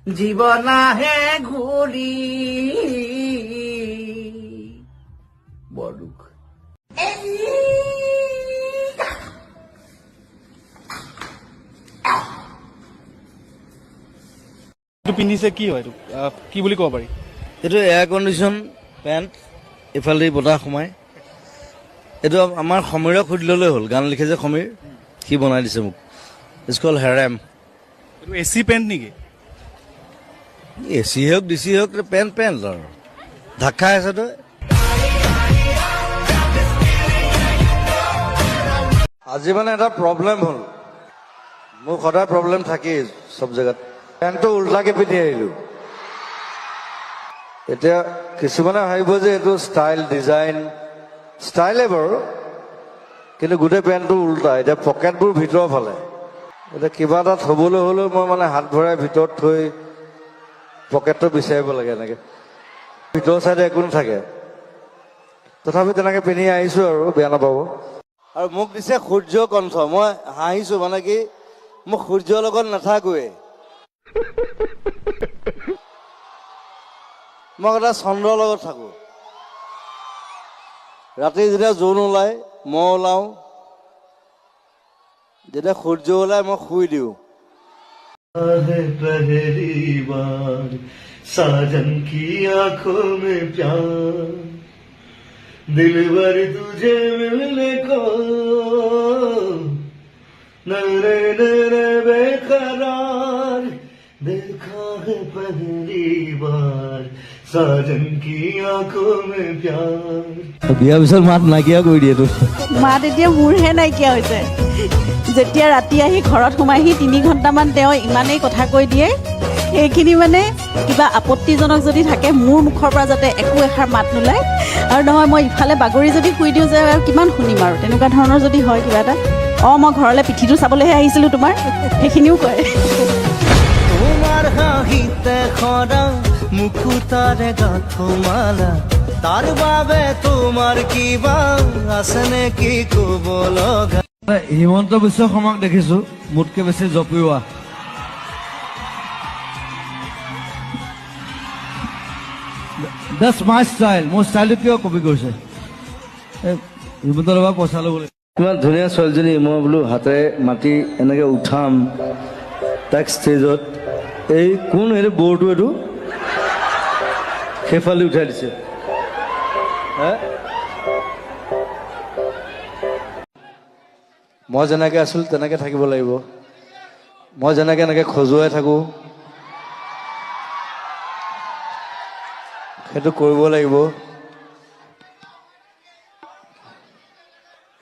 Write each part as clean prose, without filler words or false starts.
জীৱন আহে ঘূৰি বৰ দুখ পিন্ধিছে কি হয় কি বুলি ক'ব পাৰি এইটো এয়াৰ কণ্ডিশ্যন পেণ্ট এইফালে বতাহ সোমাই এইটো আমাৰ সমীৰক সুধি ল'লে হ'ল গান লিখে যে সমীৰ সি বনাই দিছে মোক স্কুল হেৰেম এইটো এচি পেণ্ট নেকি এচি হওক ডিচি হওক পেণ্ট পেণ্ট আৰু ঢাকা আছে তই আজি মানে এটা প্ৰব্লেম হ'ল মোৰ সদায় প্ৰব্লেম থাকেই চব জেগাত পেণ্টটো উল্টাকে পিন্ধি আহিলোঁ এতিয়া কিছুমানে ভাবিব যে এইটো ষ্টাইল ডিজাইন ষ্টাইলে বাৰু কিন্তু গোটেই পেণ্টটো উল্টা এতিয়া পকেটবোৰ ভিতৰৰ ফালে এতিয়া কিবা এটা থ'বলৈ হ'লেও মই মানে হাত ভৰাই ভিতৰত থৈ পকেটটো বিচাৰিব লাগে এনেকৈ ভিতৰৰ চাইডে একো নাথাকে তথাপি তেনেকৈ পিন্ধি আহিছোঁ আৰু বেয়া নাপাব আৰু মোক দিছে সূৰ্য কণ্ঠ মই হাঁহিছোঁ মানে কি মোক সূৰ্যৰ লগত নাথাকোৱে মই এটা চন্দ্ৰৰ লগত থাকোঁ ৰাতি যেতিয়া জোন ওলায় মই ওলাওঁ যেতিয়া সূৰ্য ওলায় মই শুই দিওঁ साजन की आंखों में प्यार दिलवर तुझे मिलने को नरे नरे बेकरार देखा है पहली बार साजन की आंखों में प्यार বিয়া পিছত মাত নাইকিয়া কৰি দিয়ে তো মাত এতিয়া মোৰহে নাইকিয়া হৈছে যেতিয়া ৰাতি আহি ঘৰত সোমাইহি 3 ঘণ্টামান তেওঁ ইমানেই কথা কৈ দিয়ে এইখিনি মানে কিবা আপত্তিজনক যদি থাকে মোৰ মুখৰ পৰা যাতে একো এষাৰ মাত নোলায় আৰু নহয় মই ইফালে বাগৰি যদি শুই দিওঁ যে আৰু কিমান শুনিম আৰু তেনেকুৱা ধৰণৰ যদি হয় কিবা এটা মই ঘৰলৈ পিঠিটো চাবলৈহে আহিছিলোঁ তোমাৰ সেইখিনিও কয় তোমাৰ হাঁহিতে খৰা মুখুতাৰে গাথমালা তাৰ বাবে তোমাৰ কিবা আছে নেকি কব লগা হিমন্ত বিশ্ব শৰ্মাক দেখিছো মোতকে বেছি জপিওৱা That's my style. মোৰ ষ্টাইলটো কিয় কপি কৰিছে হিমন্তৰ পৰা পইচা ল'বলৈ ইমান ধুনীয়া ছোৱালীজনী মই বোলো হাতেৰে মাতি এনেকৈ উঠাম তাক ষ্টেজত এই কোন এইটো বৰটো এইটো সেইফালে উঠাই দিছে মই যেনেকৈ আছিলোঁ তেনেকৈ থাকিব লাগিব মই যেনেকৈ এনেকৈ খজুৱাই থাকোঁ সেইটো কৰিব লাগিব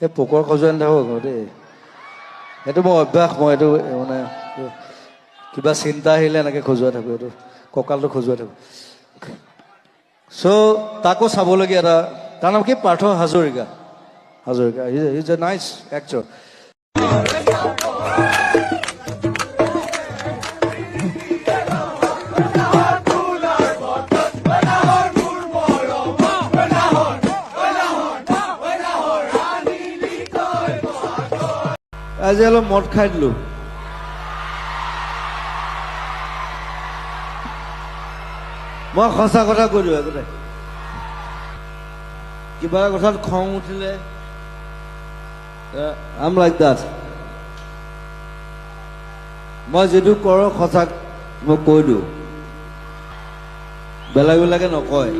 এই পোকৰ খজুৱাই নাথাকোঁ দেই সেইটো মোৰ অভ্যাস মই এইটো মানে কিবা চিন্তা আহিলে এনেকৈ খজুৱাই থাকোঁ এইটো কঁকালটো খজুৱাই থাকোঁ চ' তাকো চাবলগীয়া এটা তাৰ নাম কি Partha Hazarika Hazarika is a nice actor আজি অলপ মদ খাই দিলোঁ মই সঁচা কথা কৈ দিওঁ একোটাই কিবা কথাত খং উঠিলে আম লাইক দাট মই যিটো কৰোঁ সঁচাক মই কৈ দিওঁ বেলেগ বেলেগে নকয়